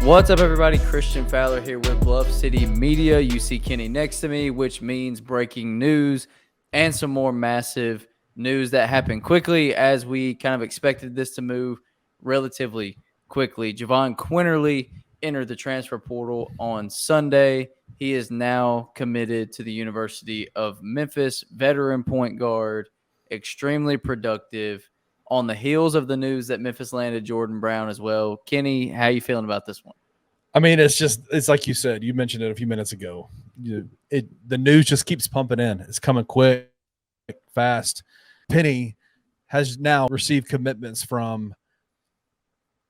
What's up, everybody? Christian Fowler here with Bluff City Media. You see Kenny next to me, which means breaking news and some more massive news that happened quickly as we kind of expected this to move relatively quickly. Javon Quinerly entered the transfer portal on Sunday. He is now committed to the University of Memphis, veteran point guard, extremely productive. On the heels of the news that Memphis landed Jordan Brown as well. Kenny, how you feeling about this one? I mean, it's like you said. You mentioned it a few minutes ago. The news just keeps pumping in. It's coming quick, fast. Penny has now received commitments from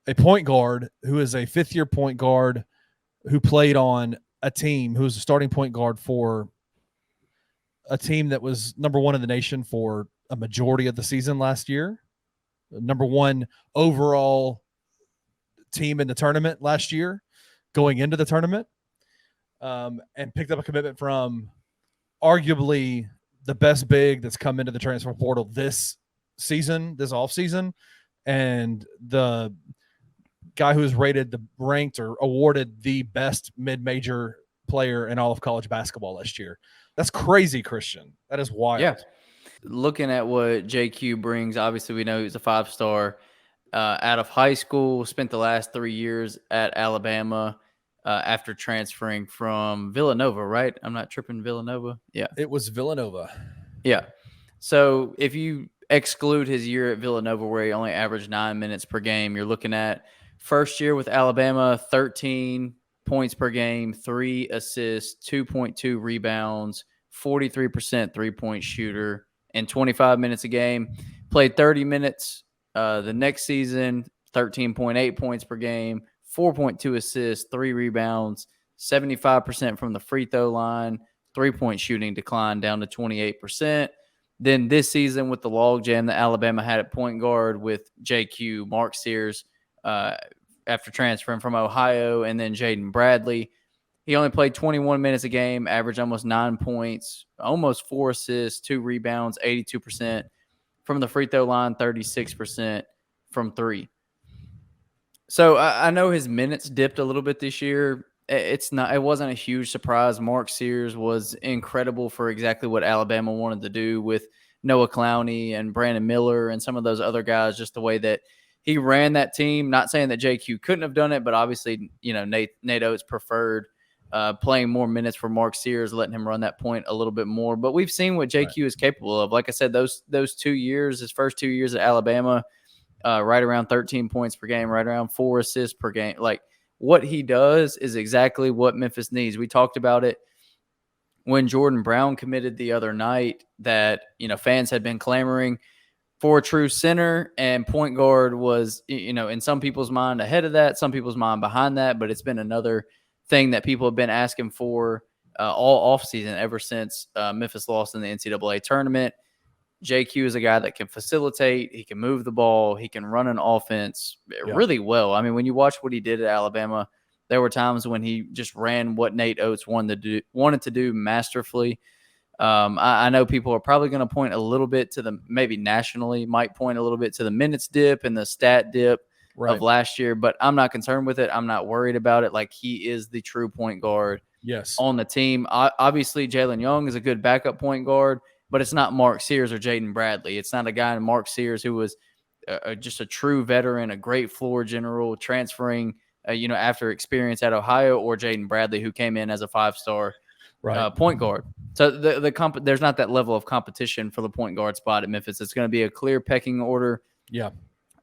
a point guard who is a fifth-year point guard who played on a team who was a starting point guard for a team that was number one in the nation for a majority of the season last year. Number one overall team in the tournament last year, going into the tournament, and picked up a commitment from arguably the best big that's come into the transfer portal this season, this offseason, and the guy who was ranked or awarded the best mid-major player in all of college basketball last year. That's crazy, Christian. That is wild. Yeah. Looking at what JQ brings, obviously we know he's a five-star out of high school, spent the last 3 years at Alabama after transferring from Villanova, right? I'm not tripping, Villanova? Yeah. It was Villanova. Yeah. So if you exclude his year at Villanova where he only averaged 9 minutes per game, you're looking at first year with Alabama, 13 points per game, 3 assists, 2.2 rebounds, 43% three-point shooter, and 25 minutes a game. Played 30 minutes the next season, 13.8 points per game, 4.2 assists, 3 rebounds, 75% from the free throw line, three-point shooting declined down to 28%. Then this season with the logjam that Alabama had at point guard with JQ, Mark Sears, after transferring from Ohio, and then Jaden Bradley, he only played 21 minutes a game, averaged almost 9 points, almost 4 assists, 2 rebounds, 82% from the free throw line, 36% from 3. So I know his minutes dipped a little bit this year. It wasn't a huge surprise. Mark Sears was incredible for exactly what Alabama wanted to do with Noah Clowney and Brandon Miller and some of those other guys, just the way that he ran that team. Not saying that JQ couldn't have done it, but obviously, Nate Oates preferred playing more minutes for Mark Sears, letting him run that point a little bit more. But we've seen what JQ is capable of. Like I said, those 2 years, his first 2 years at Alabama, right around 13 points per game, right around 4 assists per game. Like, what he does is exactly what Memphis needs. We talked about it when Jordan Brown committed the other night that, fans had been clamoring for a true center, and point guard was, in some people's mind ahead of that, some people's mind behind that, but it's been another thing that people have been asking for all offseason ever since Memphis lost in the NCAA tournament. JQ is a guy that can facilitate. He can move the ball. He can run an offense really well. I mean, when you watch what he did at Alabama, there were times when he just ran what Nate Oates wanted to do masterfully. I know people are probably going to point a little bit to maybe nationally, might point a little bit to the minutes dip and the stat dip of last year, but I'm not concerned with it. I'm not worried about it. Like, he is the true point guard on the team. Obviously, Jalen Young is a good backup point guard, but it's not Mark Sears or Jaden Bradley. It's not a guy in Mark Sears who was just a true veteran, a great floor general, transferring, after experience at Ohio, or Jaden Bradley, who came in as a 5-star point guard. So there's not that level of competition for the point guard spot at Memphis. It's going to be a clear pecking order. Yeah.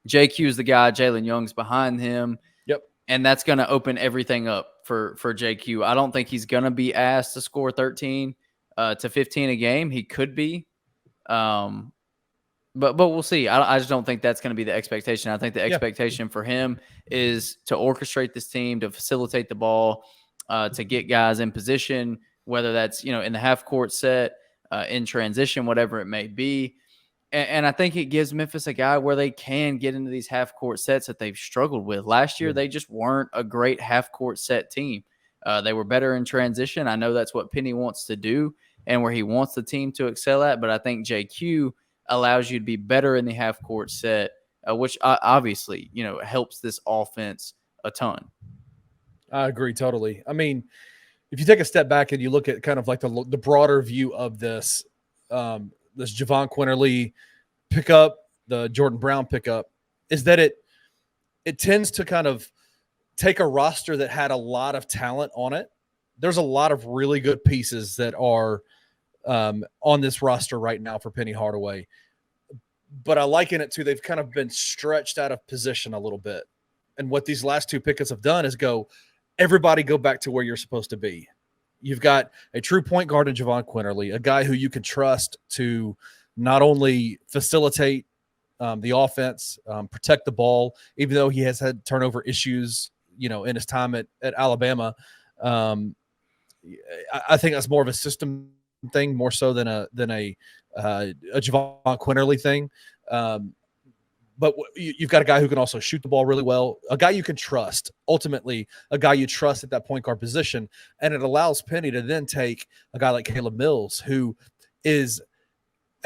JQ is the guy. Jalen Young's behind him. Yep. And that's going to open everything up for JQ. I don't think he's going to be asked to score 13 to 15 a game. He could be. But we'll see. I just don't think that's going to be the expectation. I think the expectation for him is to orchestrate this team, to facilitate the ball, to get guys in position, whether that's, in the half-court set, in transition, whatever it may be. And I think it gives Memphis a guy where they can get into these half-court sets that they've struggled with. Last year, they just weren't a great half-court set team. They were better in transition. I know that's what Penny wants to do and where he wants the team to excel at, but I think JQ allows you to be better in the half-court set, which obviously, helps this offense a ton. I agree totally. I mean, if you take a step back and you look at kind of like the broader view of this, this Javon Quinerly pickup, the Jordan Brown pickup, is that it tends to kind of take a roster that had a lot of talent on it. There's a lot of really good pieces that are on this roster right now for Penny Hardaway. But I liken it to they've kind of been stretched out of position a little bit. And what these last two pickups have done is everybody go back to where you're supposed to be. You've got a true point guard in Jahvon Quinerly, a guy who you can trust to not only facilitate the offense, protect the ball, even though he has had turnover issues, in his time at Alabama. I think that's more of a system thing, more so than a Javon Quinerly thing. But you've got a guy who can also shoot the ball really well, a guy you can trust, ultimately a guy you trust at that point guard position. And it allows Penny to then take a guy like Caleb Mills, who is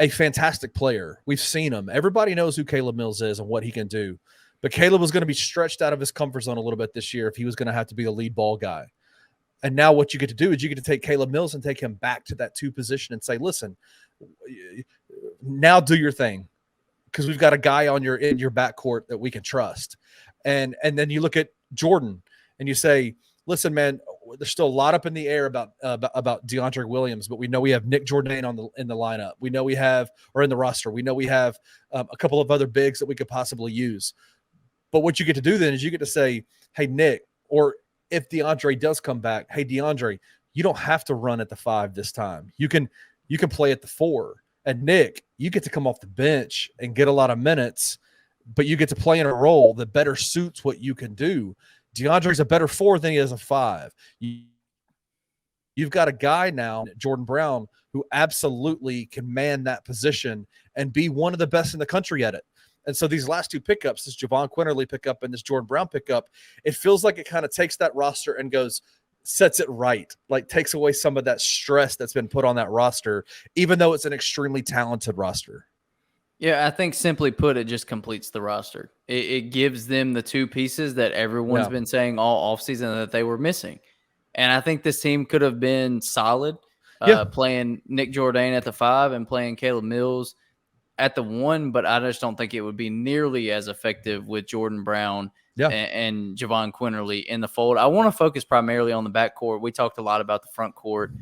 a fantastic player. We've seen him. Everybody knows who Caleb Mills is and what he can do. But Caleb was going to be stretched out of his comfort zone a little bit this year if he was going to have to be the lead ball guy. And now what you get to do is you get to take Caleb Mills and take him back to that 2 position and say, listen, now do your thing. Because we've got a guy in your backcourt that we can trust. And then you look at Jordan and you say, listen, man, there's still a lot up in the air about DeAndre Williams, but we know we have Nick Jourdain in the lineup. We know we have, or in the roster, we know we have a couple of other bigs that we could possibly use. But what you get to do then is you get to say, hey, Nick, or if DeAndre does come back, hey, DeAndre, you don't have to run at the 5 this time. You can play at the 4. And Nick, you get to come off the bench and get a lot of minutes, but you get to play in a role that better suits what you can do. DeAndre's a better 4 than he is a 5. You've got a guy now, Jordan Brown, who absolutely can man that position and be one of the best in the country at it. And so these last 2 pickups, this Jahvon Quinerly pickup and this Jordan Brown pickup, it feels like it kind of takes that roster and sets it right, like takes away some of that stress that's been put on that roster, even though it's an extremely talented roster. Yeah, I think simply put, it just completes the roster. It gives them the 2 pieces that everyone's been saying all offseason that they were missing. And I think this team could have been solid, playing Nick Jourdain at the 5 and playing Caleb Mills at the 1, but I just don't think it would be nearly as effective with Jordan Brown and Jahvon Quinerly in the fold. I want to focus primarily on the backcourt. We talked a lot about the front court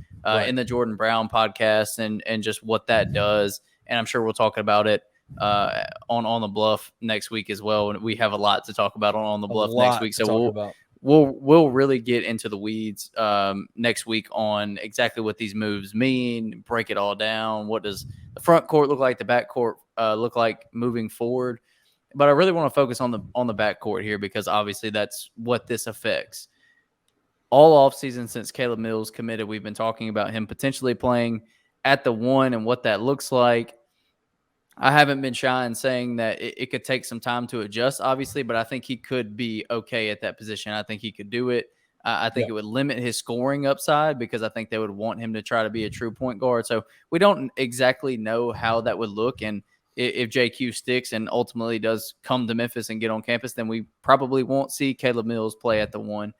in the Jordan Brown podcast and just what that does. And I'm sure we'll talk about it on the Bluff next week as well. And we have a lot to talk about on the Bluff next week. So we'll really get into the weeds next week on exactly what these moves mean, break it all down. What does the front court look like, the back court look like moving forward? But I really want to focus on the back court here because obviously that's what this affects. All offseason since Caleb Mills committed, we've been talking about him potentially playing at the 1 and what that looks like. I haven't been shy in saying that it could take some time to adjust, obviously, but I think he could be okay at that position. I think he could do it. I think it would limit his scoring upside because I think they would want him to try to be a true point guard. So we don't exactly know how that would look. And if JQ sticks and ultimately does come to Memphis and get on campus, then we probably won't see Caleb Mills play at the 1.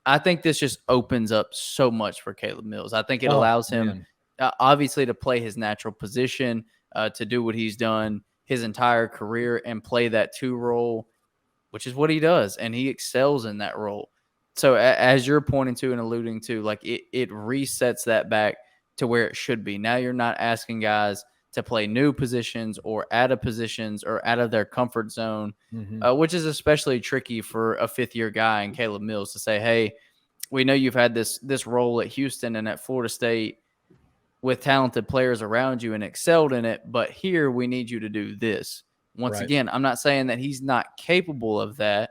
I think this just opens up so much for Caleb Mills. I think it allows him obviously to play his natural position, to do what he's done his entire career and play that 2 role, which is what he does. And he excels in that role. So as you're pointing to and alluding to, like it resets that back to where it should be. Now you're not asking guys to play new positions or out of positions or out of their comfort zone, which is especially tricky for a 5th-year guy in Caleb Mills to say, hey, we know you've had this role at Houston and at Florida State with talented players around you and excelled in it, but here we need you to do this. Once again, I'm not saying that he's not capable of that,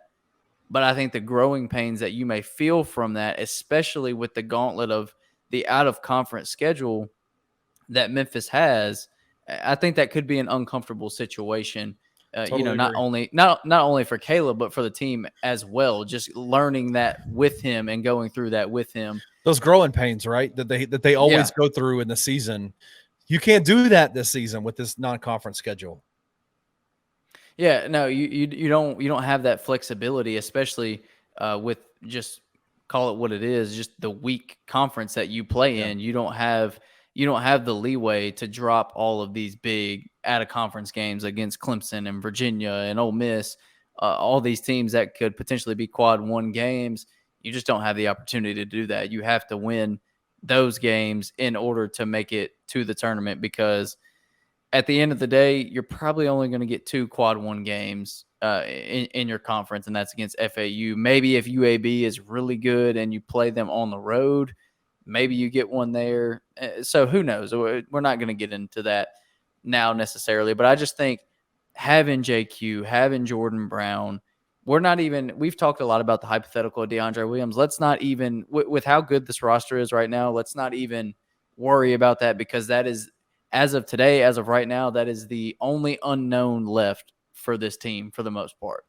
but I think the growing pains that you may feel from that, especially with the gauntlet of the out-of-conference schedule that Memphis has, I think that could be an uncomfortable situation. Not only for Caleb, but for the team as well. Just learning that with him and going through that with him. Those growing pains, right? That they always go through in the season. You can't do that this season with this non-conference schedule. Yeah, no, you don't have that flexibility, especially with just call it what it is, just the weak conference that you play in. You don't have the leeway to drop all of these big out of conference games against Clemson and Virginia and Ole Miss, all these teams that could potentially be quad one games. You just don't have the opportunity to do that. You have to win those games in order to make it to the tournament, because at the end of the day, you're probably only going to get 2 quad one games in your conference, and that's against FAU. Maybe if UAB is really good and you play them on the road, maybe you get one there. So who knows? We're not going to get into that now necessarily, but I just think having JQ, having Jordan Brown, we've talked a lot about the hypothetical of DeAndre Williams. Let's not even, with how good this roster is right now, let's not even worry about that, because that is, as of today, as of right now, that is the only unknown left for this team for the most part.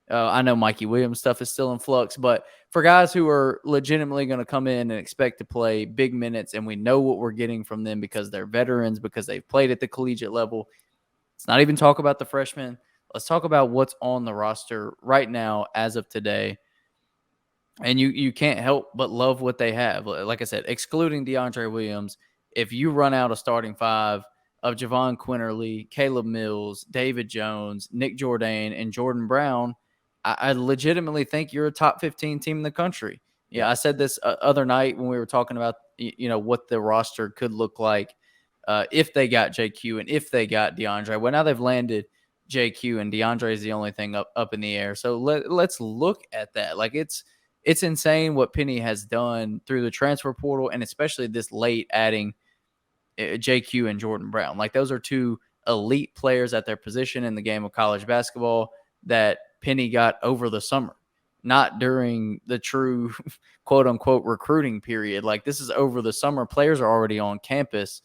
I know Mikey Williams stuff is still in flux, but for guys who are legitimately going to come in and expect to play big minutes, and we know what we're getting from them because they're veterans, because they've played at the collegiate level, let's not even talk about the freshmen. Let's talk about what's on the roster right now as of today. And you can't help but love what they have. Like I said, excluding DeAndre Williams, if you run out a starting 5 of Jahvon Quinerly, Caleb Mills, David Jones, Nick Jourdain, and Jordan Brown, I legitimately think you're a top 15 team in the country. Yeah, I said this other night when we were talking about what the roster could look like if they got JQ and if they got DeAndre. Well, now they've landed JQ, and DeAndre is the only thing up in the air. So let's look at that. Like, it's insane what Penny has done through the transfer portal, and especially this late adding JQ and Jordan Brown. Like, those are 2 elite players at their position in the game of college basketball that Penny got over the summer, not during the true quote unquote recruiting period. Like, this is over the summer. Players are already on campus,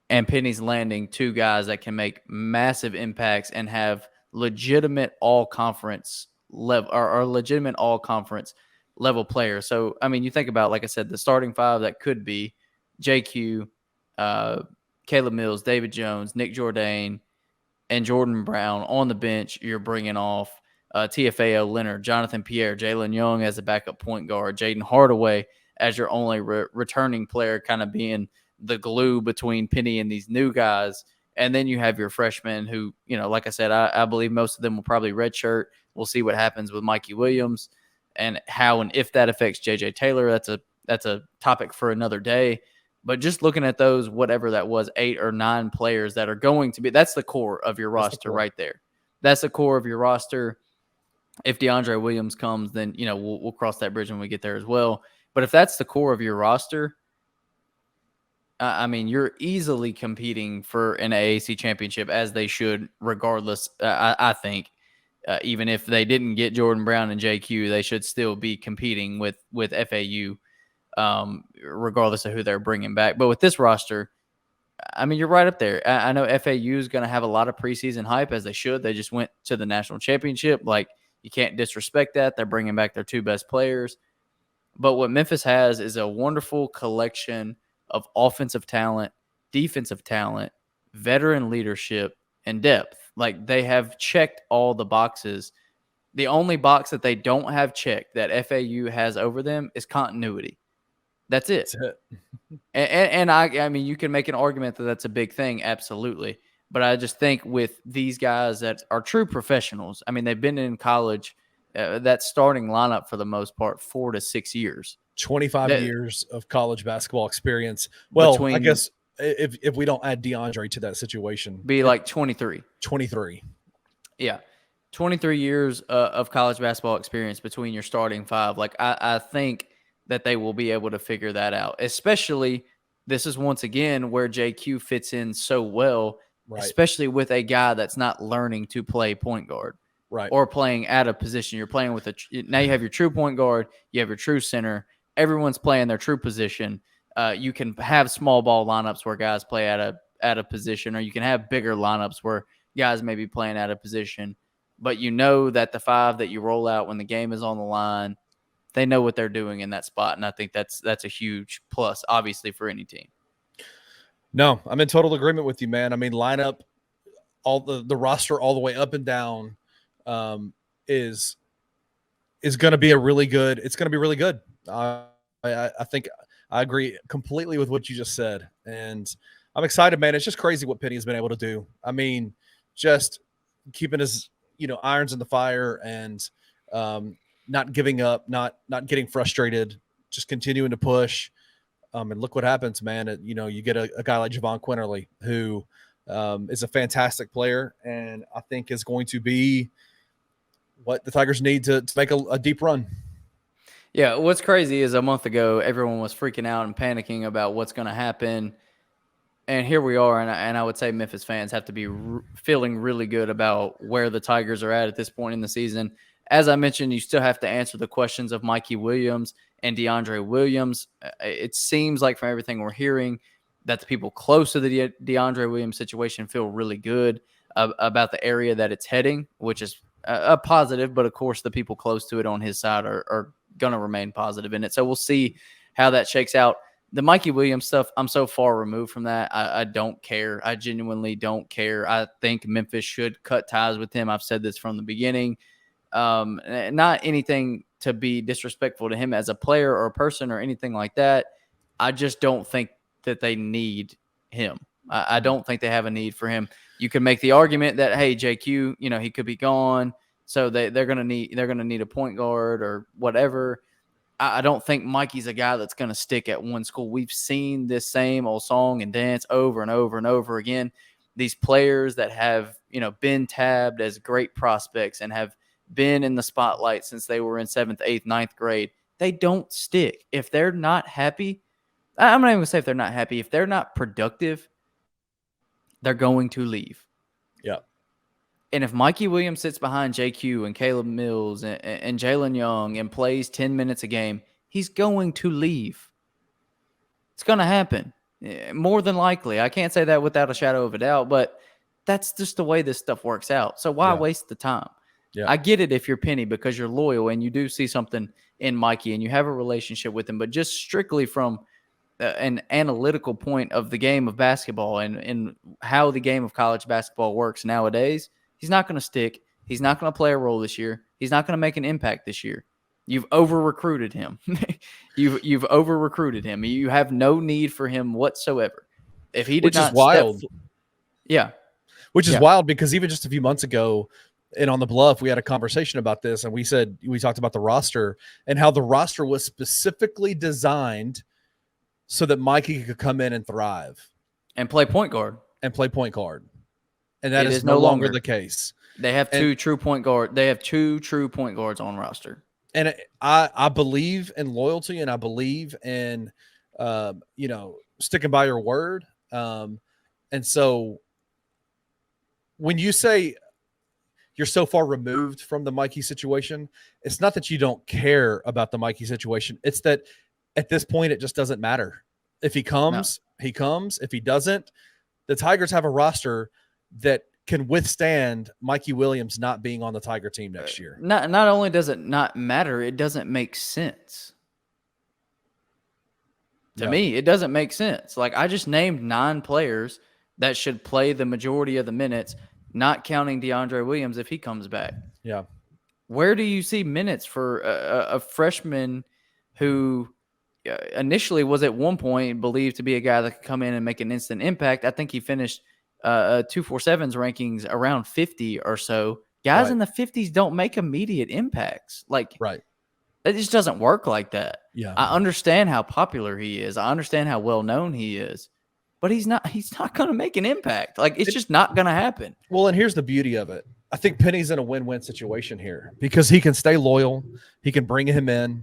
and Penny's landing 2 guys that can make massive impacts and have legitimate all-conference level or legitimate all-conference level players. So, I mean, you think about, like I said, the starting 5 that could be JQ, Caleb Mills, David Jones, Nick Jourdain, and Jordan Brown. On the bench, you're bringing off TFAO Leonard, Jonathan Pierre, Jalen Young as a backup point guard, Jaden Hardaway as your only returning player, kind of being the glue between Penny and these new guys. And then you have your freshmen who, like I said, I believe most of them will probably redshirt. We'll see what happens with Mikey Williams and how and if that affects JJ Taylor. That's a topic for another day. But just looking at those, whatever that was, 8 or 9 players that are going to be, that's the core of your roster right there. That's the core of your roster. If DeAndre Williams comes, then, we'll cross that bridge when we get there as well. But if that's the core of your roster, I mean, you're easily competing for an AAC championship, as they should, regardless. I think, even if they didn't get Jordan Brown and JQ, they should still be competing with FAU. Regardless of who they're bringing back. But with this roster, I mean, you're right up there. I know FAU is going to have a lot of preseason hype, as they should. They just went to the national championship. Like, you can't disrespect that. They're bringing back their 2 best players. But what Memphis has is a wonderful collection of offensive talent, defensive talent, veteran leadership, and depth. Like, they have checked all the boxes. The only box that they don't have checked that FAU has over them is continuity. That's it. And I mean, you can make an argument that that's a big thing. Absolutely. But I just think with these guys that are true professionals, I mean, they've been in college, that starting lineup for the most part, 4 to 6 years. 25 years of college basketball experience. Well, I guess if we don't add DeAndre to that situation, be like 23. 23. Yeah. 23 years of college basketball experience between your starting 5. Like, I think that they will be able to figure that out. Especially, this is once again where JQ fits in so well, right, especially with a guy that's not learning to play point guard, right, or playing out of position. You're playing with now you have your true point guard, you have your true center. Everyone's playing their true position. You can have small ball lineups where guys play out of position, or you can have bigger lineups where guys may be playing out of position. But you know that the 5 that you roll out when the game is on the line, they know what they're doing in that spot. And I think that's a huge plus, obviously, for any team. No, I'm in total agreement with you, man. I mean, lineup, all the roster all the way up and down is is going to be really good. It's going to be really good. I think I agree completely with what you just said. And I'm excited, man. It's just crazy what Penny has been able to do. I mean, just keeping his, irons in the fire and not giving up, not getting frustrated, just continuing to push. And look what happens, man. You get a guy like Javon Quinerly, who is a fantastic player, and I think is going to be what the Tigers need to make a deep run. Yeah, what's crazy is a month ago, everyone was freaking out and panicking about what's going to happen. And here we are, and I would say Memphis fans have to be feeling really good about where the Tigers are at this point in the season. As I mentioned, you still have to answer the questions of Mikey Williams and DeAndre Williams. It seems like from everything we're hearing that the people close to the DeAndre Williams situation feel really good about the area that it's heading, which is a positive. But, of course, the people close to it on his side are going to remain positive in it. So we'll see how that shakes out. The Mikey Williams stuff, I'm so far removed from that. I don't care. I genuinely don't care. I think Memphis should cut ties with him. I've said this from the beginning. Not anything to be disrespectful to him as a player or a person or anything like that. I just don't think that they need him. I don't think they have a need for him. You can make the argument that, hey, JQ, he could be gone, so they're gonna need a point guard or whatever. I don't think Mikey's a guy that's going to stick at one school. We've seen this same old song and dance over and over and over again. These players that have, been tabbed as great prospects and have been in the spotlight since they were in 7th, 8th, 9th grade, they don't stick. If they're not happy, I'm not even going to say if they're not happy. If they're not productive, they're going to leave. Yeah. And if Mikey Williams sits behind JQ and Caleb Mills and Jalen Young and plays 10 minutes a game, he's going to leave. It's going to happen. More than likely. I can't say that without a shadow of a doubt, but that's just the way this stuff works out. So why waste the time? Yeah. I get it if you're Penny because you're loyal and you do see something in Mikey and you have a relationship with him, but just strictly from an analytical point of the game of basketball and how the game of college basketball works nowadays, he's not going to stick. He's not going to play a role this year. He's not going to make an impact this year. You've over-recruited him. You've over-recruited him. You have no need for him whatsoever. If he did Which not is wild. Which is wild because even just a few months ago and on the Bluff, we had a conversation about this, and we talked about the roster and how the roster was specifically designed so that Mikey could come in and thrive. And play point guard. And that is no longer the case. They have two true point guards. They have 2 true point guards on roster. And I believe in loyalty, and I believe in sticking by your word. And so when you say you're so far removed from the Mikey situation, it's not that you don't care about the Mikey situation. It's that at this point, it just doesn't matter. If he comes, he comes. If he doesn't, the Tigers have a roster that can withstand Mikey Williams not being on the Tiger team next year. Not only does it not matter, it doesn't make sense. To me, it doesn't make sense. Like, I just named 9 players that should play the majority of the minutes, not counting DeAndre Williams if he comes back. Yeah. Where do you see minutes for a freshman who initially was at one point believed to be a guy that could come in and make an instant impact? I think he finished 247's rankings around 50 or so. Guys in the 50s don't make immediate impacts. It just doesn't work like that. Yeah. I understand how popular he is. I understand how well known he is, but he's not going to make an impact. It's just not going to happen. Well, and here's the beauty of it. I think Penny's in a win-win situation here because he can stay loyal. He can bring him in.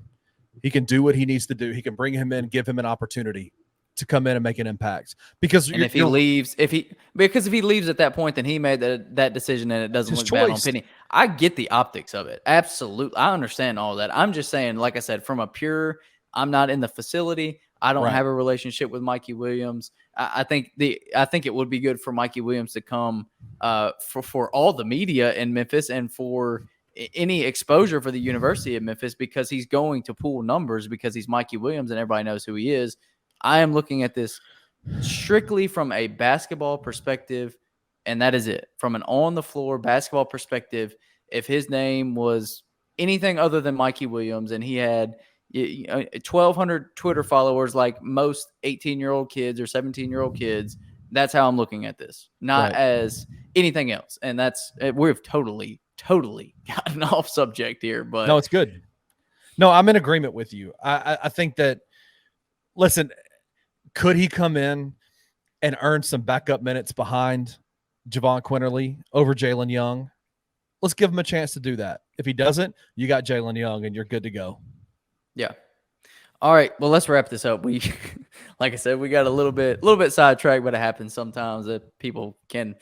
He can do what he needs to do. He can bring him in, give him an opportunity to come in and make an impact. Because if he leaves at that point, then he made that decision and it doesn't look bad on Penny. I get the optics of it. Absolutely. I understand all that. I'm just saying, like I said, from a pure, I'm not in the facility. I don't have a relationship with Mikey Williams. I think it would be good for Mikey Williams to come for all the media in Memphis and for any exposure for the University of Memphis because he's going to pull numbers because he's Mikey Williams and everybody knows who he is. I am looking at this strictly from a basketball perspective, and that is it. From an on-the-floor basketball perspective, if his name was anything other than Mikey Williams, and he had 1,200 Twitter followers like most 18-year-old kids or 17-year-old kids. That's how I'm looking at this, not as anything else. And we've totally gotten off subject here, but no, it's good. No, I'm in agreement with you. I think that, listen, could he come in and earn some backup minutes behind Javon Quinerly over Jalen Young? Let's give him a chance to do that. If he doesn't, you got Jalen Young and you're good to go. Yeah. All right. Well, let's wrap this up. We, like I said, we got a little bit sidetracked, but it happens sometimes that people can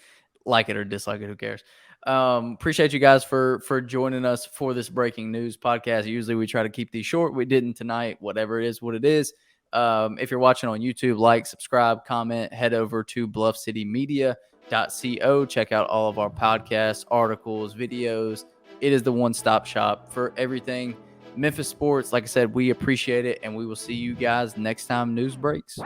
like it or dislike it. Who cares? Appreciate you guys for joining us for this breaking news podcast. Usually we try to keep these short. We didn't tonight, whatever it is, what it is. If you're watching on YouTube, like, subscribe, comment, head over to bluffcitymedia.co. Check out all of our podcasts, articles, videos. It is the one-stop shop for everything Memphis sports. Like I said, we appreciate it, and we will see you guys next time news breaks.